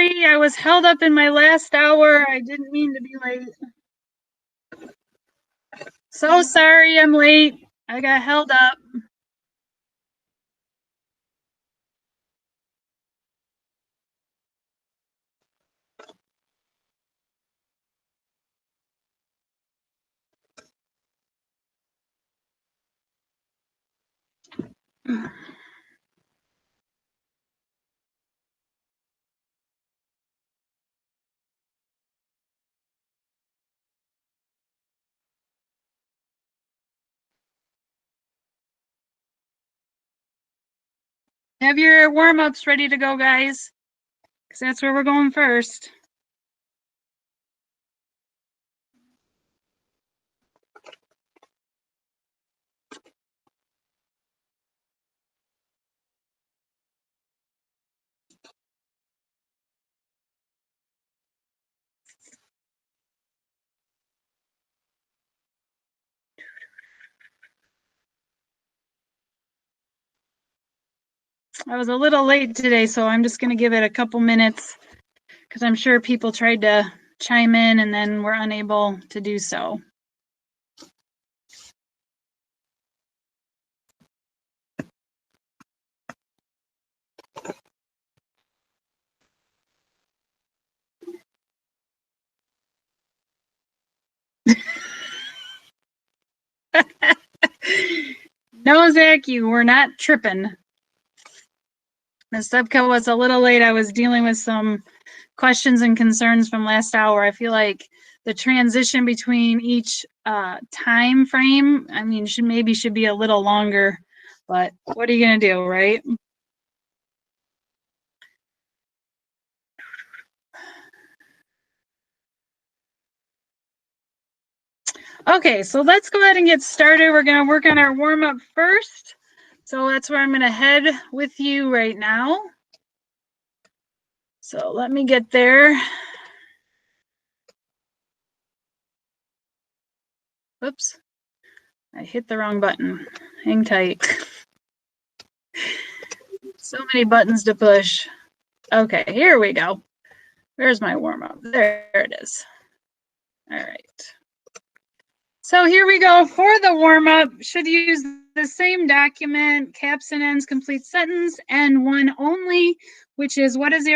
sorry. I was held up in my last hour. I didn't mean to be late. So sorry I'm late. I got held up. Have your warm-ups ready to go, guys, because that's where we're going first. I was a little late today, so I'm just going to give it a couple minutes because I'm sure people tried to chime in and then were unable to do so. No, Zach, you were not tripping. Ms. Stepka was a little late. I was dealing with some questions and concerns from last hour. I feel like the transition between each time frame, I mean, should be a little longer, but what are you gonna do, right? Okay, so let's go ahead and get started. We're gonna work on our warm-up first. So that's where I'm gonna head with you right now. So let me get there. Oops, I hit the wrong button. Hang tight. So many buttons to push. Okay, here we go. Where's my warm-up? There it is. All right. So here we go for the warm-up. Should use the same document, caps and ends, complete sentence, and one only, which is what is the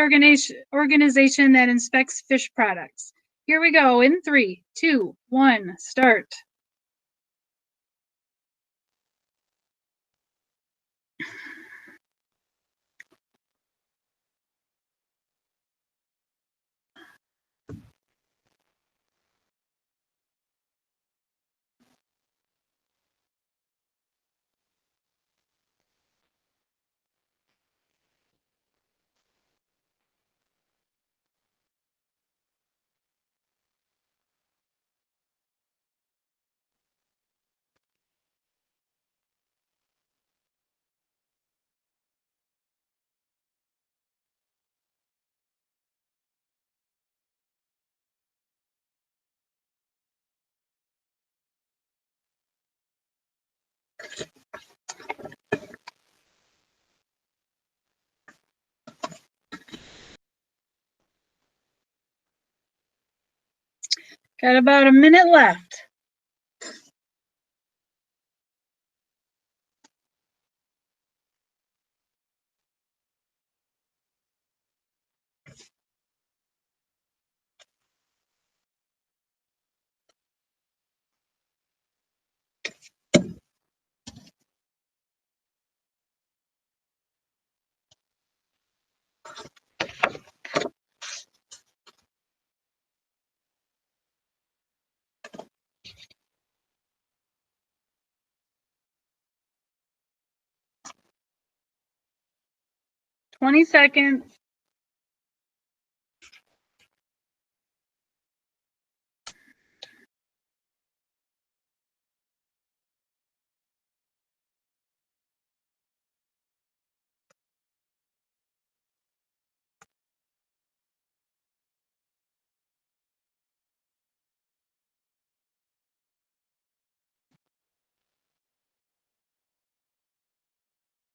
organization that inspects fish products? Here we go in 3, 2, 1, start. Got about a minute left. Twenty seconds.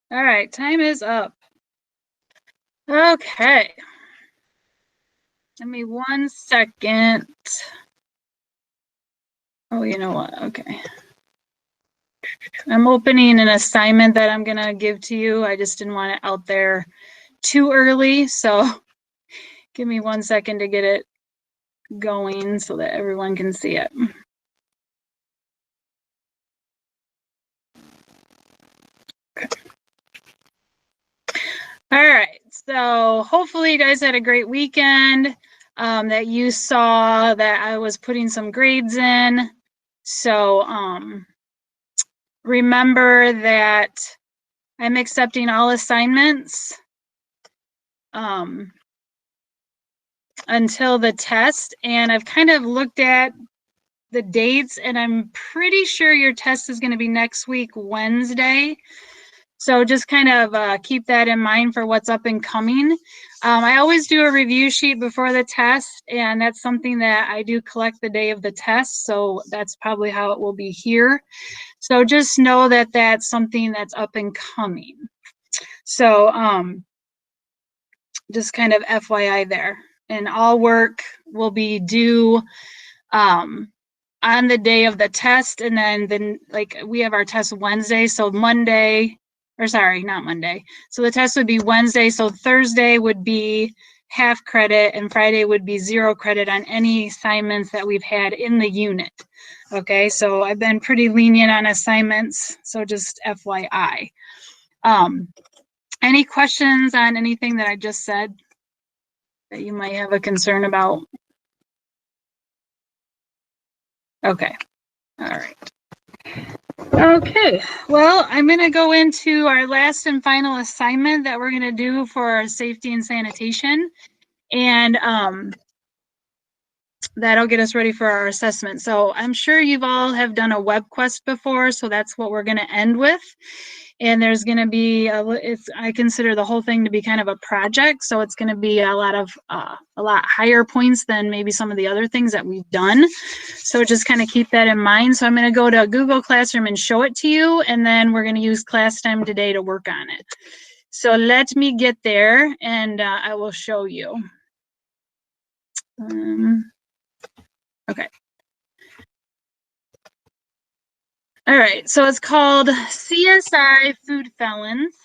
All right, time is up. Okay. Give me 1 second. Oh, you know what? Okay. I'm opening an assignment that I'm going to give to you. I just didn't want it out there too early. So give me 1 second to get it going so that everyone can see it. Okay. All right. So hopefully you guys had a great weekend, that you saw that I was putting some grades in. So remember that I'm accepting all assignments until the test. And I've kind of looked at the dates, and I'm pretty sure your test is going to be next week, Wednesday. So just kind of keep that in mind for what's up and coming. I always do a review sheet before the test, and that's something that I do collect the day of the test. So that's probably how it will be here. So just know that that's something that's up and coming. So just kind of FYI there. And all work will be due on the day of the test, and then like we have our test Wednesday, so Monday, or sorry, not Monday. So the test would be Wednesday, so Thursday would be half credit and Friday would be 0 credit on any assignments that we've had in the unit. Okay, so I've been pretty lenient on assignments, so just FYI. Any questions on anything that I just said that you might have a concern about? Okay, all right. Okay, well, I'm going to go into our last and final assignment that we're going to do for our safety and sanitation, and that'll get us ready for our assessment. So I'm sure you've all have done a webquest before, so that's what we're going to end with. And there's going to be I consider the whole thing to be kind of a project, so it's going to be a lot higher points than maybe some of the other things that we've done. So just kind of keep that in mind. So I'm going to go to Google Classroom and show it to you, and then we're going to use class time today to work on it. So let me get there, and I will show you. Okay. All right, so it's called CSI Food Felons.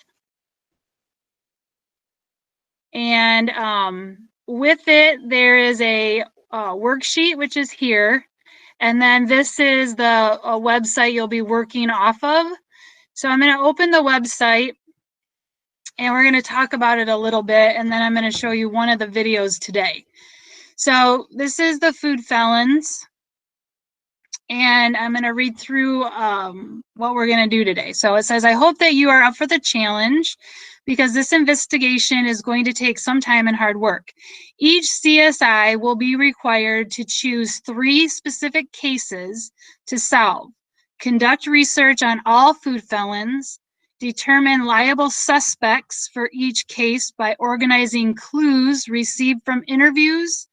And with it, there is a worksheet, which is here. And then this is the website you'll be working off of. So I'm going to open the website, and we're going to talk about it a little bit. And then I'm going to show you one of the videos today. So this is the Food Felons. And I'm going to read through what we're going to do today. So it says, I hope that you are up for the challenge because this investigation is going to take some time and hard work. Each CSI will be required to choose 3 specific cases to solve, conduct research on all food felons, determine liable suspects for each case by organizing clues received from interviews,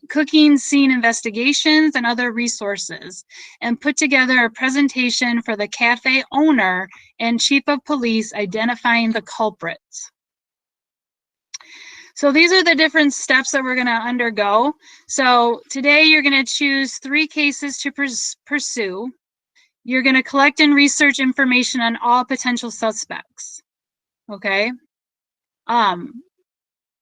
cooking scene investigations, and other resources, and put together a presentation for the cafe owner and chief of police identifying the culprits. So these are the different steps that we're going to undergo. So today you're going to choose 3 cases to pursue. You're going to collect and research information on all potential suspects. Okay.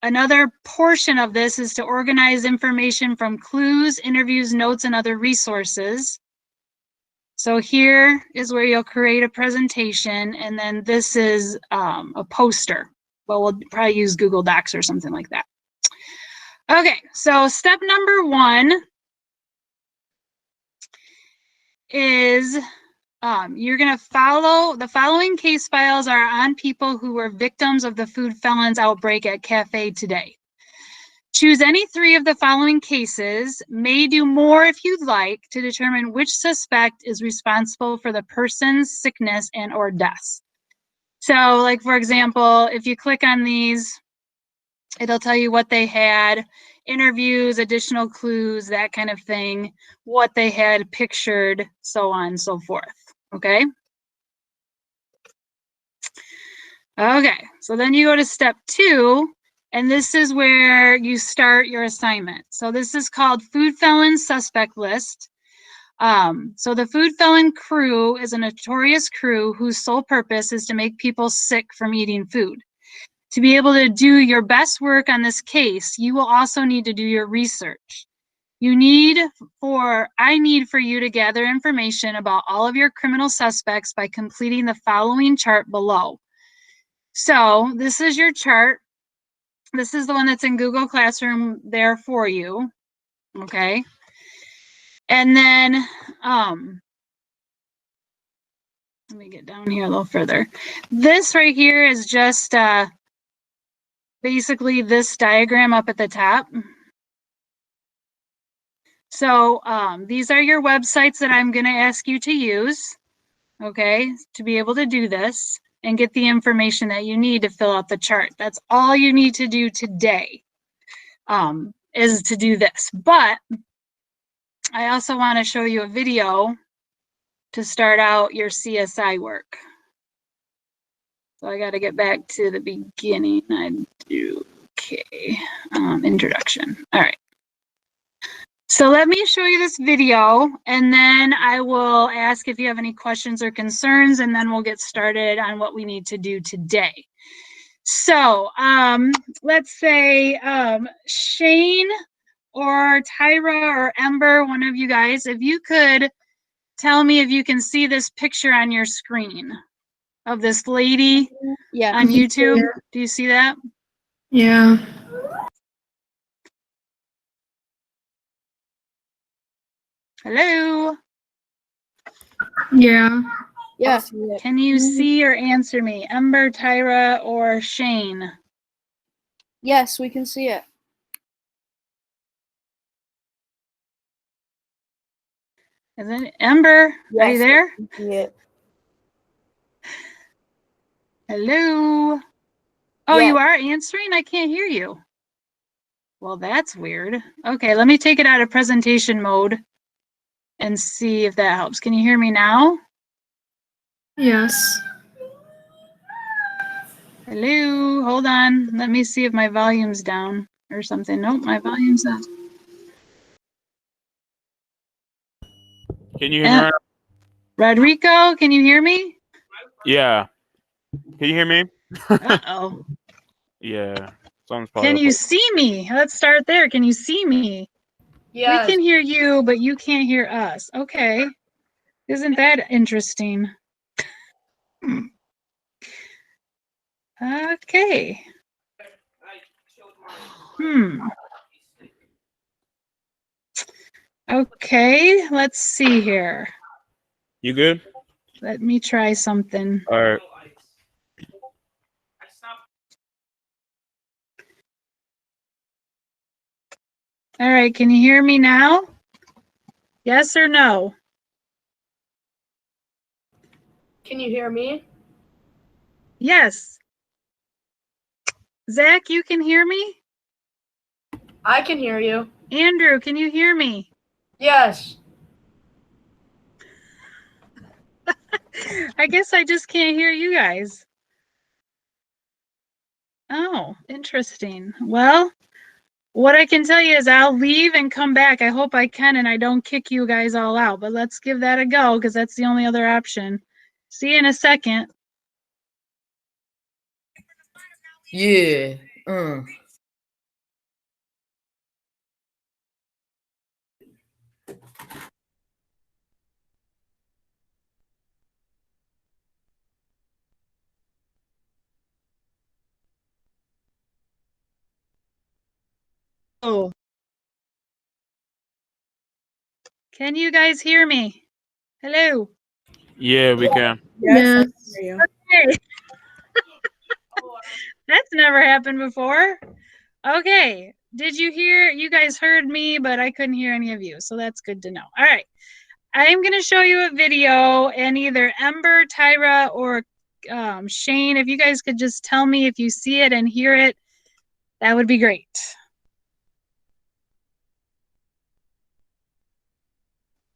Another portion of this is to organize information from clues, interviews, notes, and other resources. So here is where you'll create a presentation, and then this is a poster. Well, we'll probably use Google Docs or something like that. Okay, so step number 1 is you're going to follow the following case files are on people who were victims of the food felons outbreak at Cafe today. Choose any 3 of the following cases, may do more if you'd like, to determine which suspect is responsible for the person's sickness and or deaths. So like, for example, if you click on these, it'll tell you what they had, interviews, additional clues, that kind of thing, what they had pictured, so on and so forth, okay? Okay, so then you go to step 2, And this is where you start your assignment. So this is called Food Felon Suspect List. So the Food Felon crew is a notorious crew whose sole purpose is to make people sick from eating food. To be able to do your best work on this case, you will also need to do your research. I need for you to gather information about all of your criminal suspects by completing the following chart below. So this is your chart. This is the one that's in Google Classroom there for you. Okay. And then, let me get down here a little further. This right here is just basically this diagram up at the top. So these are your websites that I'm going to ask you to use, okay, to be able to do this and get the information that you need to fill out the chart. That's all you need to do today, is to do this. But I also want to show you a video to start out your CSI work. So I got to get back to the beginning. I do, okay, introduction. All right. So let me show you this video, and then I will ask if you have any questions or concerns, and then we'll get started on what we need to do today. So let's say Shane or Tyra or Ember, one of you guys, if you could tell me if you can see this picture on your screen of this lady on YouTube. Do you see that? Yeah. Hello? Yeah. Yeah. Can you see or answer me? Ember, Tyra, or Shane? Yes, we can see it. Isn't it? Ember, are you there? We can see it. Hello? Oh, Yeah. you are answering? I can't hear you. Well, that's weird. Okay, let me take it out of presentation mode and see if that helps. Can you hear me now? Yes. Hello? Hold on. Let me see if my volume's down or something. Nope, my volume's up. Can you hear me? Rodrigo, can you hear me? Yeah. Can you hear me? Uh-oh. Yeah. Someone's Can probably you see me? Let's start there. Can you see me? Yes. We can hear you, but you can't hear us. Okay. Isn't that interesting? Okay. Okay, let's see here. You good? Let me try something. All right. All right, can you hear me now? Yes or no? Can you hear me? Yes. Zach, you can hear me? I can hear you. Andrew, can you hear me? Yes. I guess I just can't hear you guys. Oh, interesting. Well, what I can tell you is I'll leave and come back. I hope I can and I don't kick you guys all out, but let's give that a go because that's the only other option. See you in a second. Yeah. Oh. Can you guys hear me? Hello. Yeah, we can. Yes. I can hear you. Hey. That's never happened before. Okay. Did you hear? You guys heard me, but I couldn't hear any of you. So that's good to know. All right. I'm going to show you a video, and either Ember, Tyra, or Shane, if you guys could just tell me if you see it and hear it, that would be great.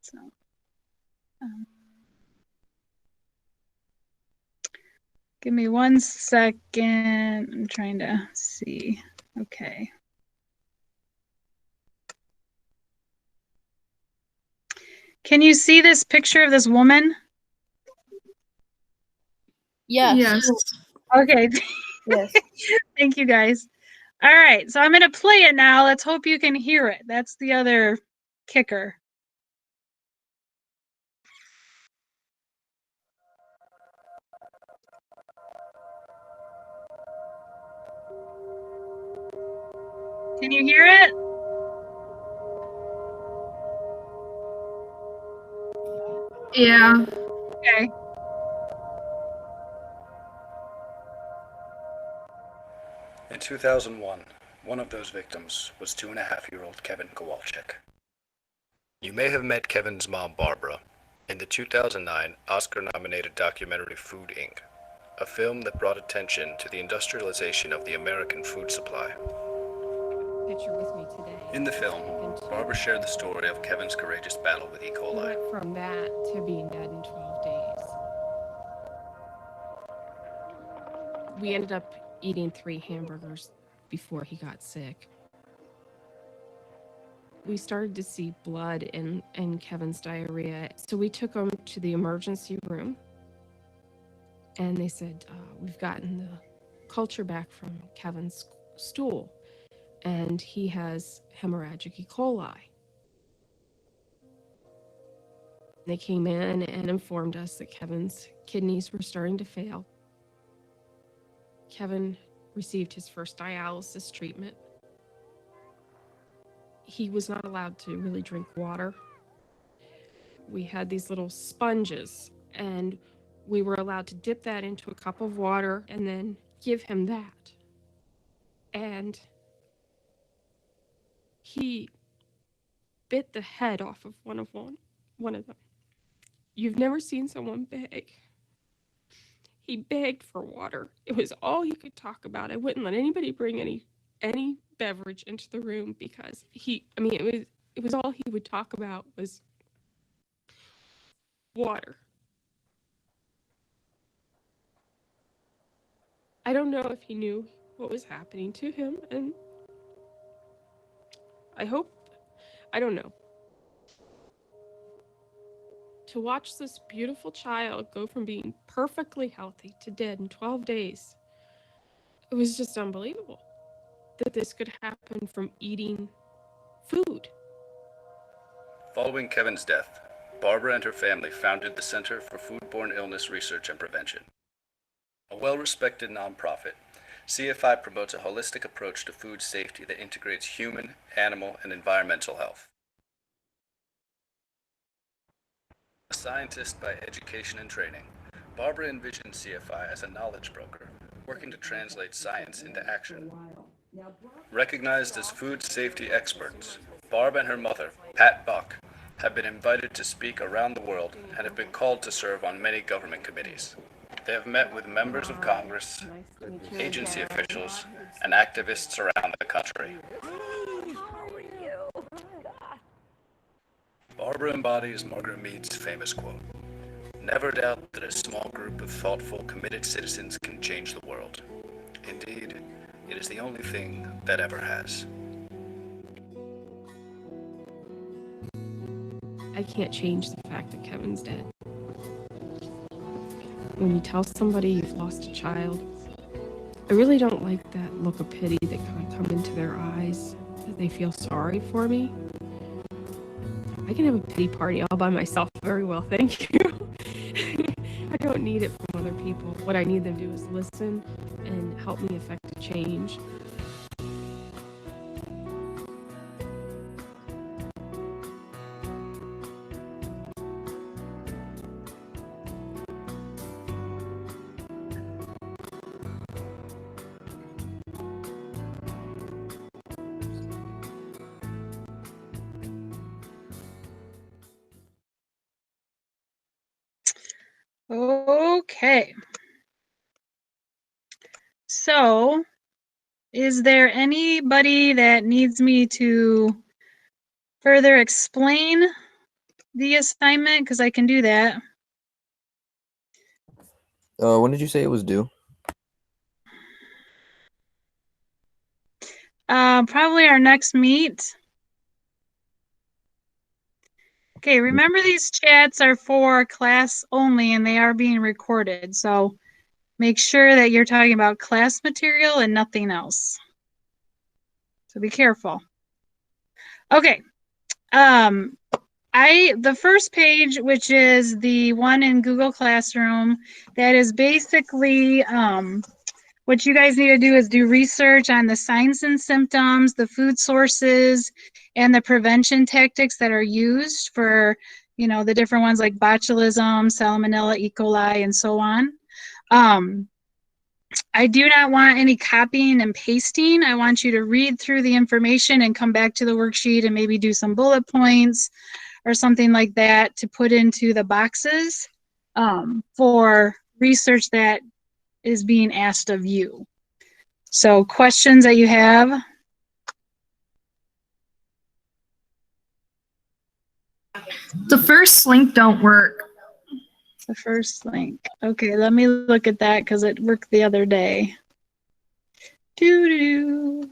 So, give me 1 second. I'm trying to see. Okay. Can you see this picture of this woman? Yes. Okay. Yes. Thank you guys. All right, so I'm going to play it now. Let's hope you can hear it. That's the other kicker. Can you hear it? Yeah. Okay. In 2001, one of those victims was 2.5-year-old Kevin Kowalczyk. You may have met Kevin's mom, Barbara, in the 2009 Oscar-nominated documentary Food Inc., a film that brought attention to the industrialization of the American food supply. Picture with me today. In the film, Barbara shared the story of Kevin's courageous battle with E. He coli. went from that to being dead in 12 days. We ended up eating 3 hamburgers before he got sick. We started to see blood in Kevin's diarrhea. So we took him to the emergency room and they said, we've gotten the culture back from Kevin's stool and he has hemorrhagic E. coli. They came in and informed us that Kevin's kidneys were starting to fail. Kevin received his first dialysis treatment. He was not allowed to really drink water. We had these little sponges, and we were allowed to dip that into a cup of water and then give him that. And he bit the head off of one of them. You've never seen someone beg. He begged for water. It was all he could talk about. I wouldn't let anybody bring any beverage into the room because it was all he would talk about was water. I don't know if he knew what was happening to him, and I don't know. To watch this beautiful child go from being perfectly healthy to dead in 12 days, it was just unbelievable that this could happen from eating food. Following Kevin's death, Barbara and her family founded the Center for Foodborne Illness Research and Prevention. A well-respected nonprofit, CFI promotes a holistic approach to food safety that integrates human, animal, and environmental health. A scientist by education and training, Barbara envisioned CFI as a knowledge broker, working to translate science into action. Recognized as food safety experts, Barbara and her mother, Pat Buck, have been invited to speak around the world and have been called to serve on many government committees. They have met with members of Congress, agency officials, and activists around the country. Barbara embodies Margaret Mead's famous quote, "Never doubt that a small group of thoughtful, committed citizens can change the world. Indeed, it is the only thing that ever has." I can't change the fact that Kevin's dead. When you tell somebody you've lost a child, I really don't like that look of pity that kind of come into their eyes, that they feel sorry for me. I can have a pity party all by myself very well, thank you. I don't need it from other people. What I need them to do is listen and help me affect a change. Okay. So, is there anybody that needs me to further explain the assignment? Because I can do that. When did you say it was due? Probably our next meet. Okay, remember these chats are for class only and they are being recorded. So make sure that you're talking about class material and nothing else. So be careful. Okay. The first page, which is the one in Google Classroom, that is basically what you guys need to do is do research on the signs and symptoms, the food sources, and the prevention tactics that are used for, the different ones like botulism, salmonella, E. coli, and so on. I do not want any copying and pasting. I want you to read through the information and come back to the worksheet and maybe do some bullet points or something like that to put into the boxes for research that is being asked of you. So questions that you have? The first link don't work. The first link. Okay, let me look at that because it worked the other day. Doo-doo.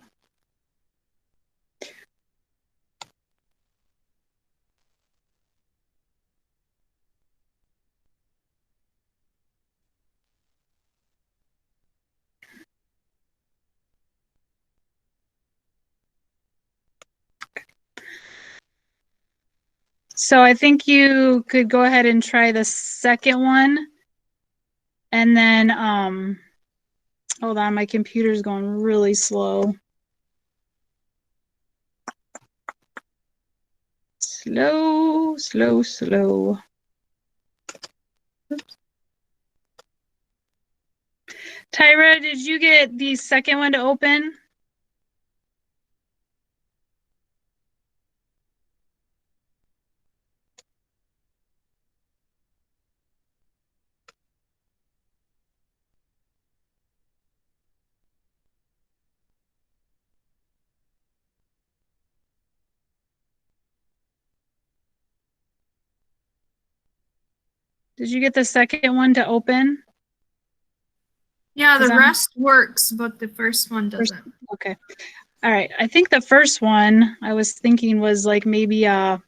So I think you could go ahead and try the second one. And then, hold on, my computer's going really slow. Slow, slow, slow. Oops. Tyra, did you get the second one to open? Did you get the second one to open? Yeah, the Is that- rest works, but the first one doesn't. Okay. All right. I think the first one I was thinking was like maybe the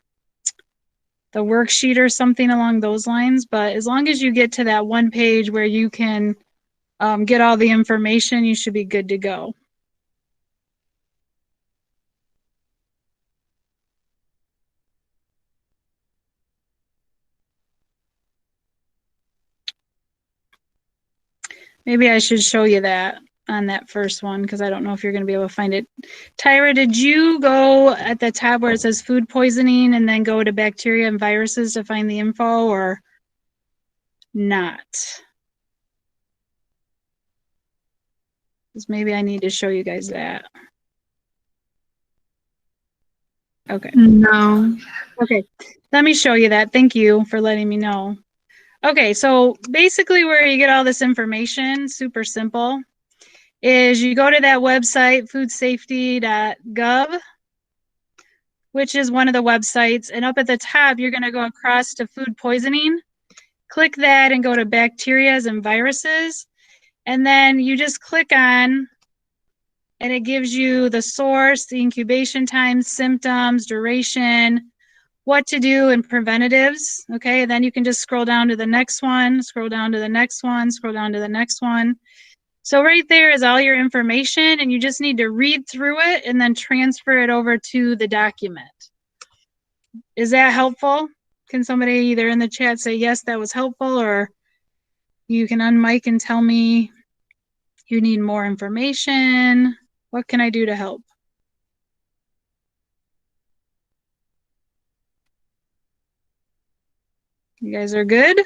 worksheet or something along those lines. But as long as you get to that one page where you can get all the information, you should be good to go. Maybe I should show you that on that first one because I don't know if you're going to be able to find it. Tyra, did you go at the tab where it says food poisoning and then go to bacteria and viruses to find the info or not? Because maybe I need to show you guys that. Okay. No. Okay. Let me show you that. Thank you for letting me know. Okay, so basically where you get all this information, super simple, is you go to that website, foodsafety.gov, which is one of the websites, and up at the top, you're going to go across to food poisoning. Click that and go to bacteria and viruses, and then you just click on, and it gives you the source, the incubation time, symptoms, duration, what to do and preventatives. Okay, then you can just scroll down to the next one, scroll down to the next one, scroll down to the next one. So right there is all your information and you just need to read through it and then transfer it over to the document. Is that helpful? Can somebody either in the chat say, yes, that was helpful, or you can unmic and tell me you need more information. What can I do to help? You guys are good?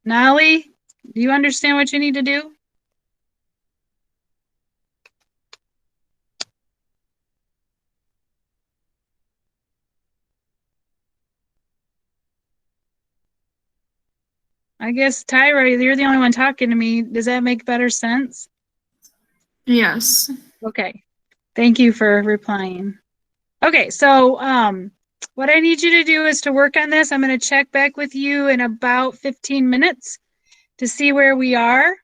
Nolly, do you understand what you need to do? I guess, Tyra, you're the only one talking to me. Does that make better sense? Yes. Okay. Thank you for replying. Okay, so what I need you to do is to work on this. I'm going to check back with you in about 15 minutes to see where we are.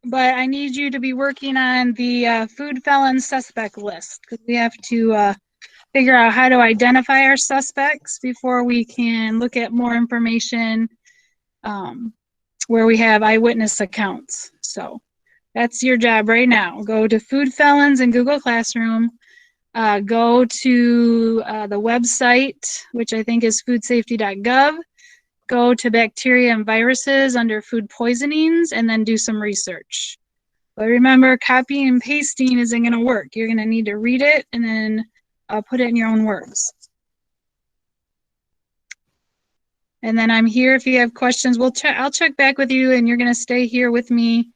but I need you to be working on the food felon suspect list because we have to figure out how to identify our suspects before we can look at more information where we have eyewitness accounts. So that's your job right now. Go to food felons in Google Classroom. Go to the website, which I think is foodsafety.gov. Go to bacteria and viruses under food poisonings and then do some research. But remember, copying and pasting isn't going to work. You're going to need to read it and then put it in your own words. And then I'm here if you have questions. I'll check back with you, and you're going to stay here with me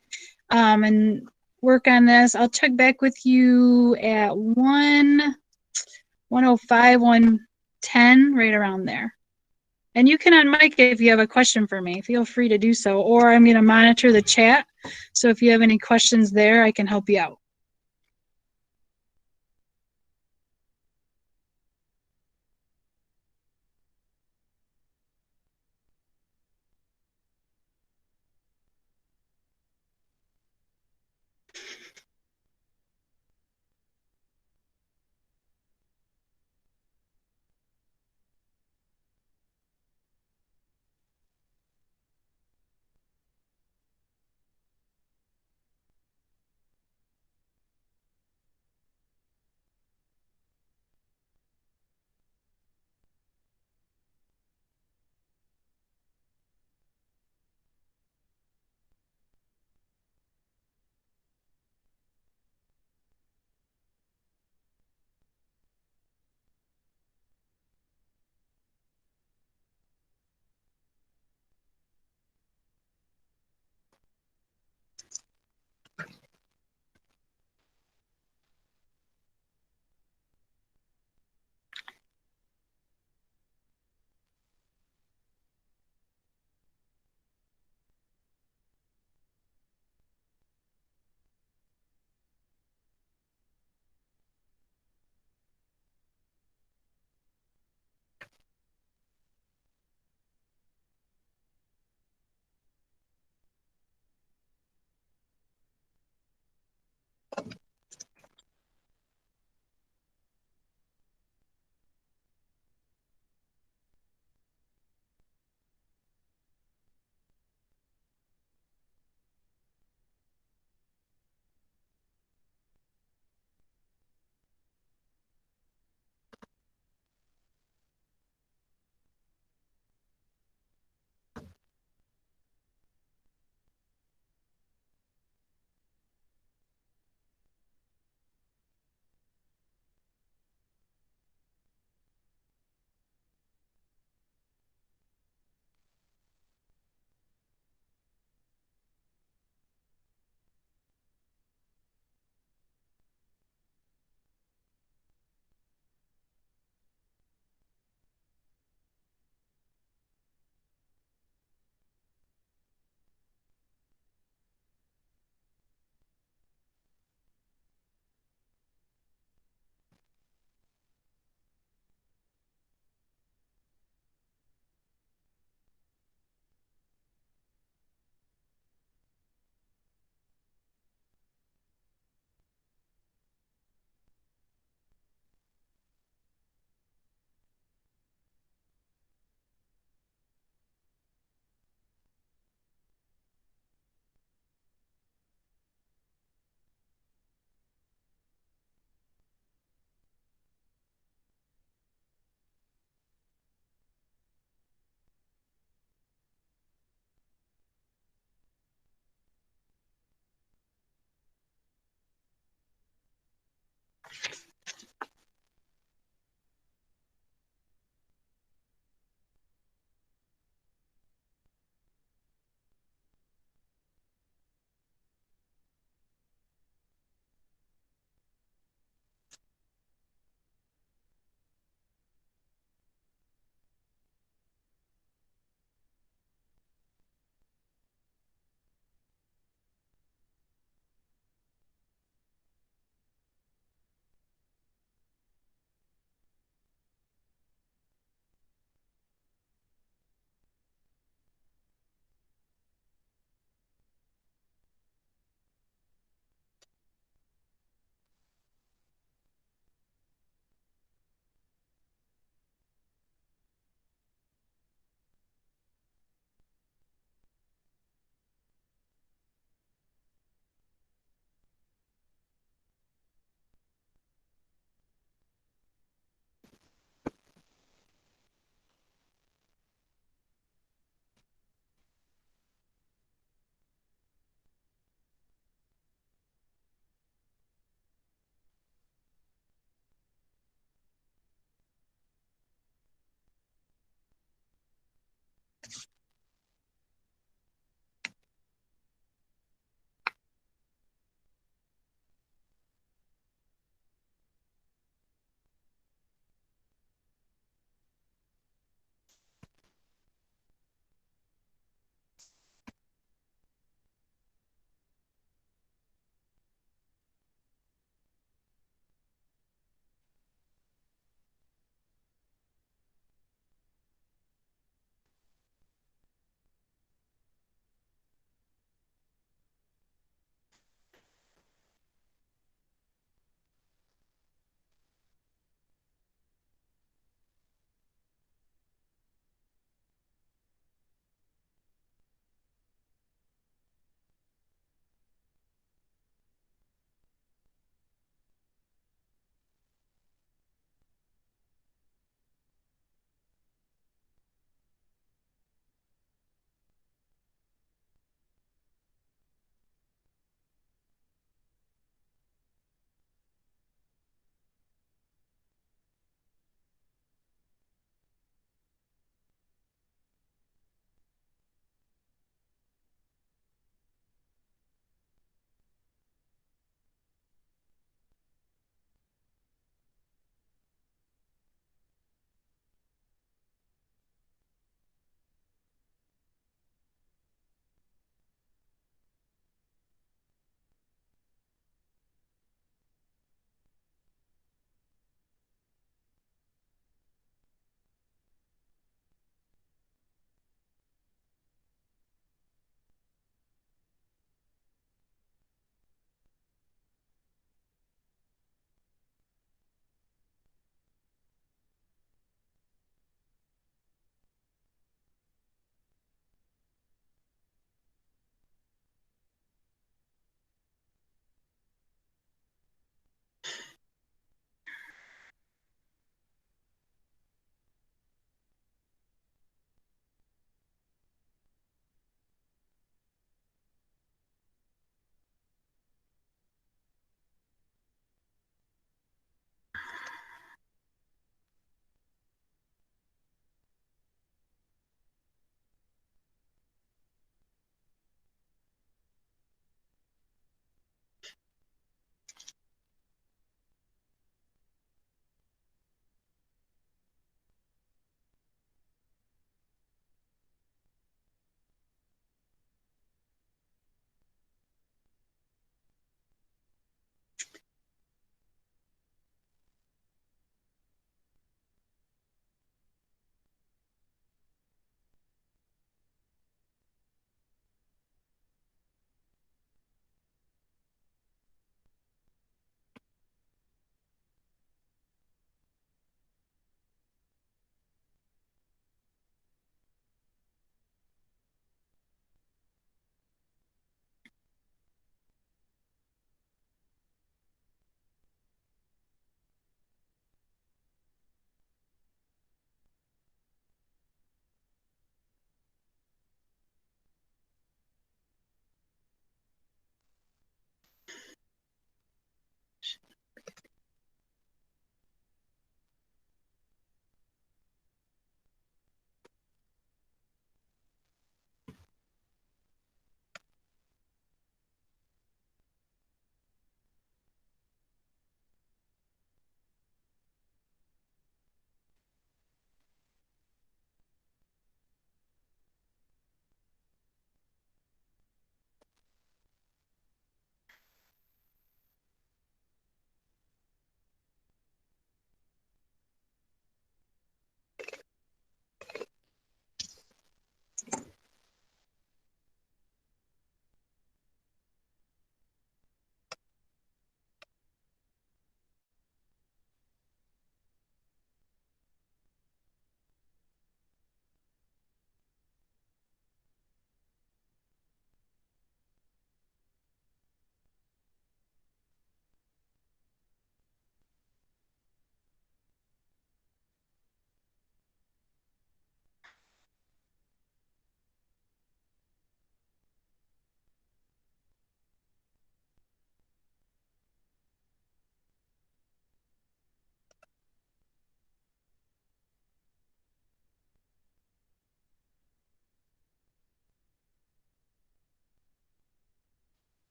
and work on this. I'll check back with you at 1:05, 1:10, right around there. And you can unmic if you have a question for me. Feel free to do so. Or I'm going to monitor the chat. So if you have any questions there, I can help you out.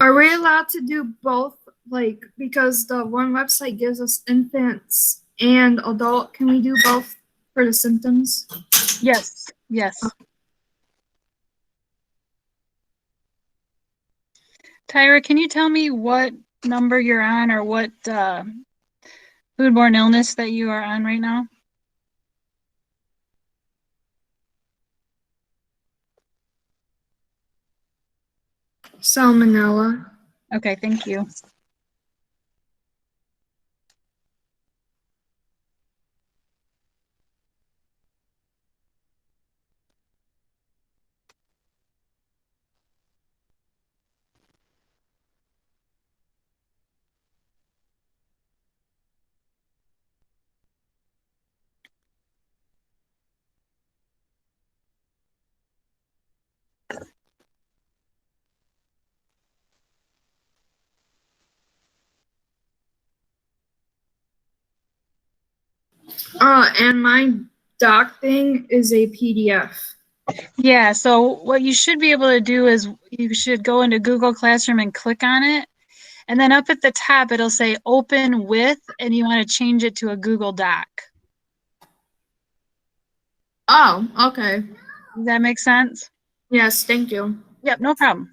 Are we allowed to do both? Like, because the one website gives us infants and adult, can we do both for the symptoms? Yes, yes. Tyra, can you tell me what number you're on or what foodborne illness that you are on right now? Salmonella. Okay, thank you. And my doc thing is a PDF. Yeah, so what you should be able to do is you should go into Google Classroom and click on it. And then up at the top, it'll say open with, and you want to change it to a Google Doc. Oh, okay. Does that make sense? Yes, thank you. Yep, no problem.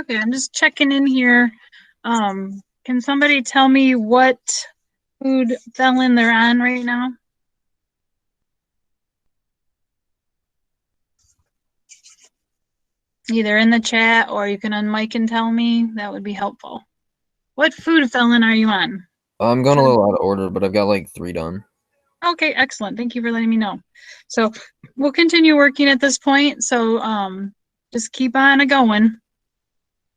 Okay, I'm just checking in here. Can somebody tell me what food felon they're on right now? Either in the chat or you can unmic and tell me. That would be helpful. What food felon are you on? I'm going a little out of order, but I've got like 3 done. Okay, excellent. Thank you for letting me know. So we'll continue working at this point. So just keep on going.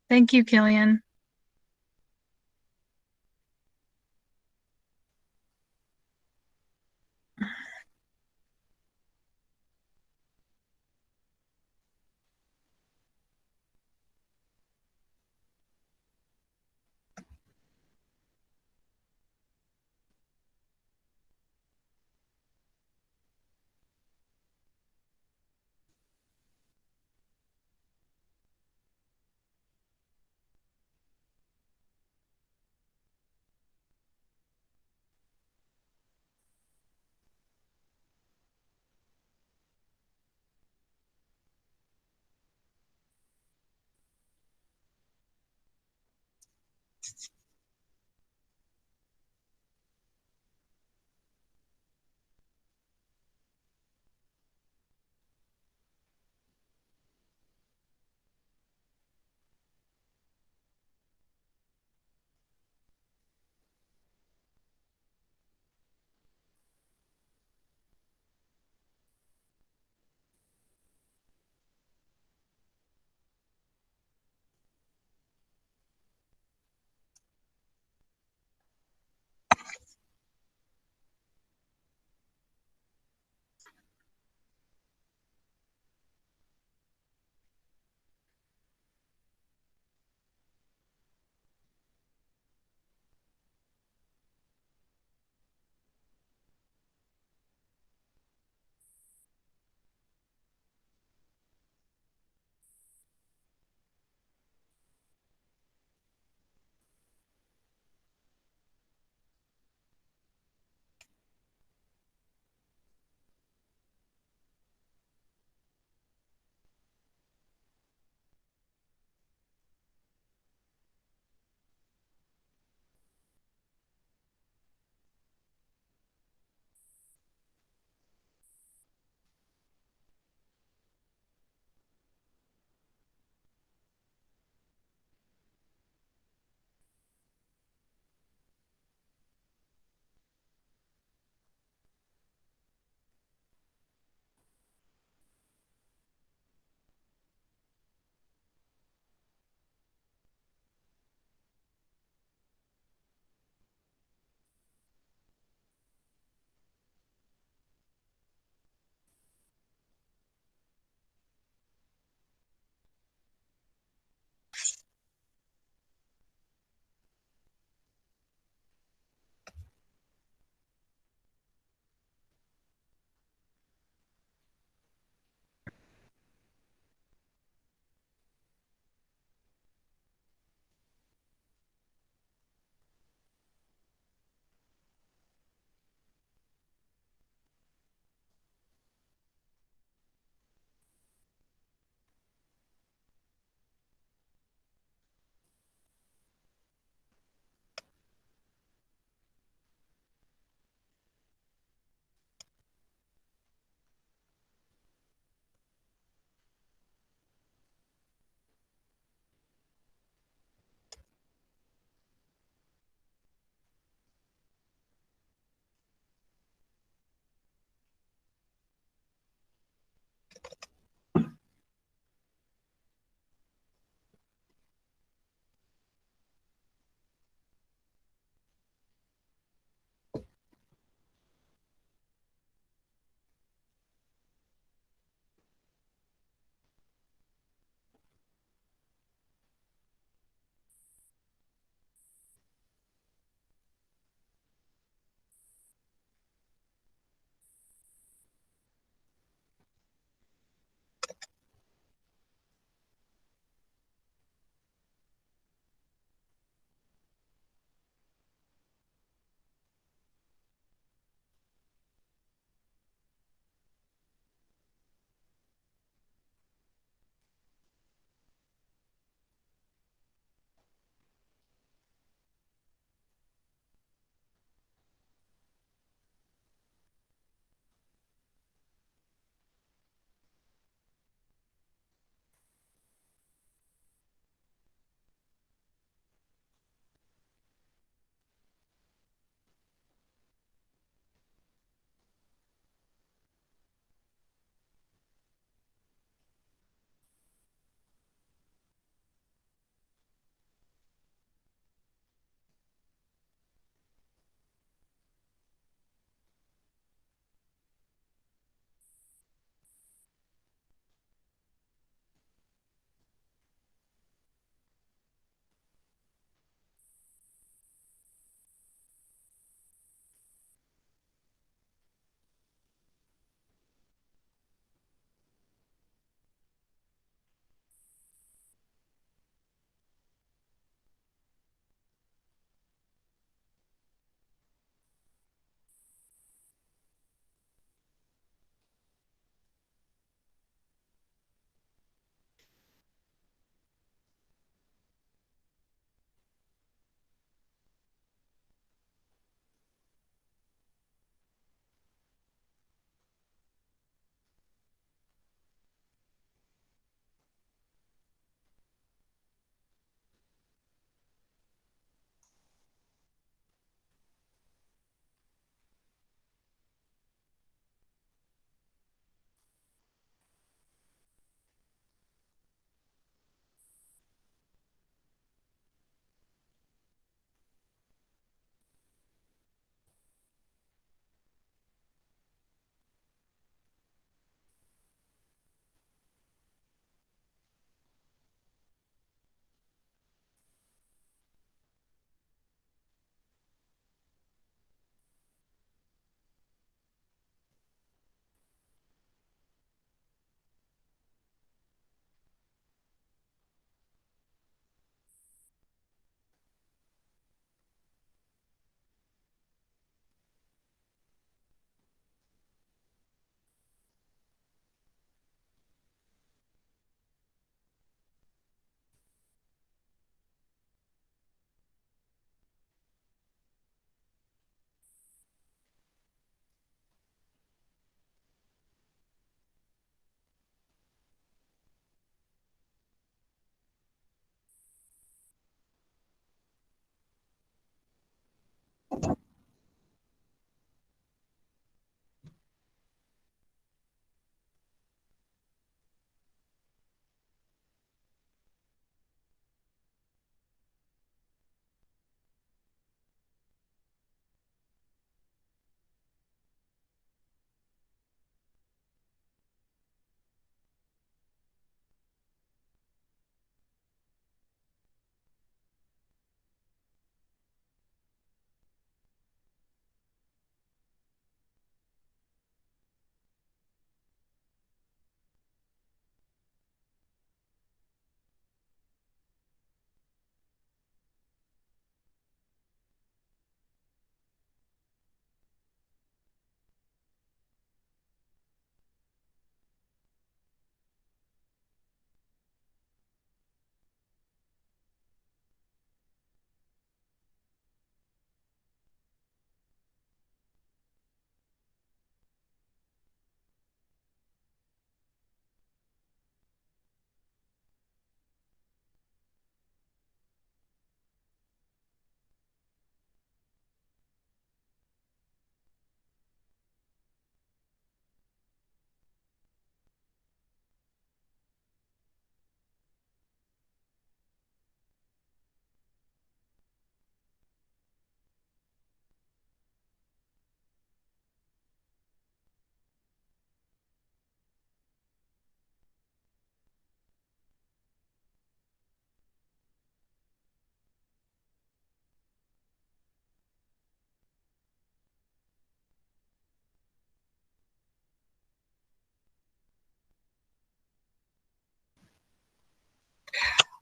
Thank you, Killian.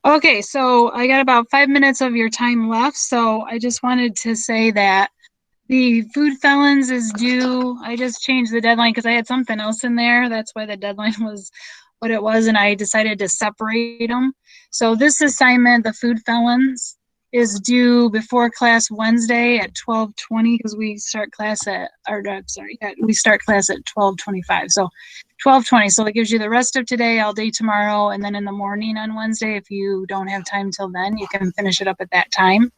Okay, so I got about 5 minutes of your time left, so I just wanted to say that the food felons is due. I just changed the deadline because I had something else in there. That's why the deadline was what it was, and I decided to separate them. So this assignment, the food felons, is due before class Wednesday at 12:20 because we start class at, or sorry, we start class at 12:25. So 12:20. So it gives you the rest of today, all day tomorrow, and then in the morning on Wednesday. If you don't have time till then, you can finish it up at that time.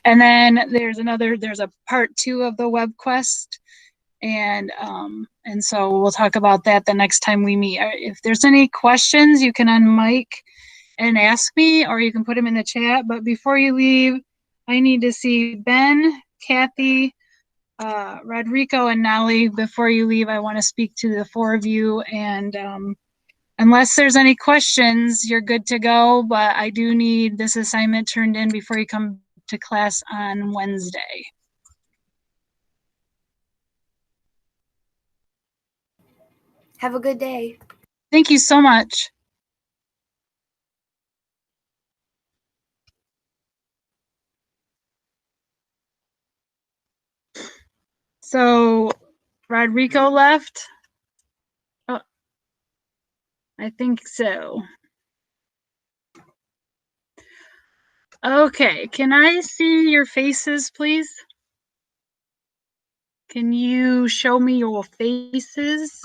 And then there's a part 2 of the webquest, and so we'll talk about that the next time we meet. If there's any questions, you can unmic and ask me, or you can put them in the chat. But before you leave, I need to see Ben, Kathy, Rodrigo, and Nali. Before you leave, I want to speak to the 4 of you, and unless there's any questions, you're good to go. But I do need this assignment turned in before you come to class on Wednesday. Have a good day. Thank you so much. So Rodrigo left? Oh, I think so. Okay, can I see your faces, please? Can you show me your faces?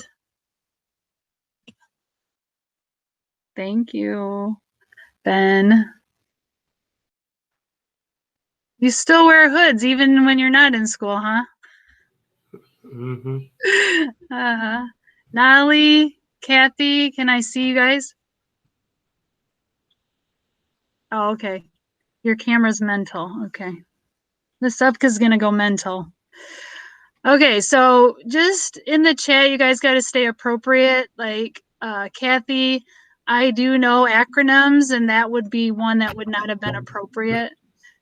Thank you. Ben. You still wear hoods even when you're not in school, huh? Mm-hmm. Uh-huh. Nolly, Kathy, can I see you guys? Oh, okay. Your camera's mental. Okay. This Upka's gonna go mental. Okay, so just in the chat, you guys got to stay appropriate. Like Kathy, I do know acronyms, and that would be one that would not have been appropriate.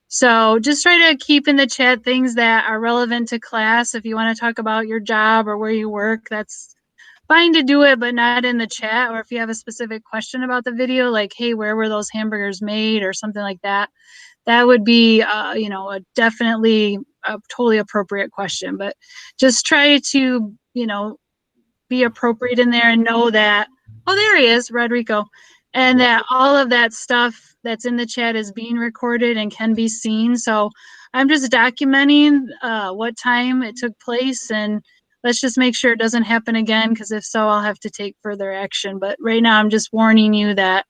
So just try to keep in the chat things that are relevant to class. If you want to talk about your job or where you work, that's fine to do it, but not in the chat. Or if you have a specific question about the video, like, hey, where were those hamburgers made or something like that, that would be, a definitely a totally appropriate question. But just try to, be appropriate in there and know that, oh, there he is, Rodrigo. And that all of that stuff that's in the chat is being recorded and can be seen. So I'm just documenting what time it took place, and let's just make sure it doesn't happen again, because if so, I'll have to take further action. But right now I'm just warning you that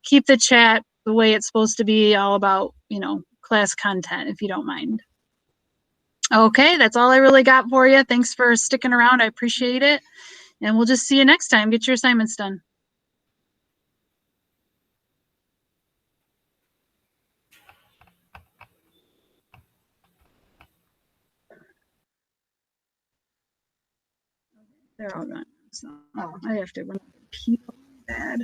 keep the chat the way it's supposed to be, all about, class content, if you don't mind. Okay, that's all I really got for you. Thanks for sticking around. I appreciate it. And we'll just see you next time. Get your assignments done. They're all gone. So, I have to run people bad.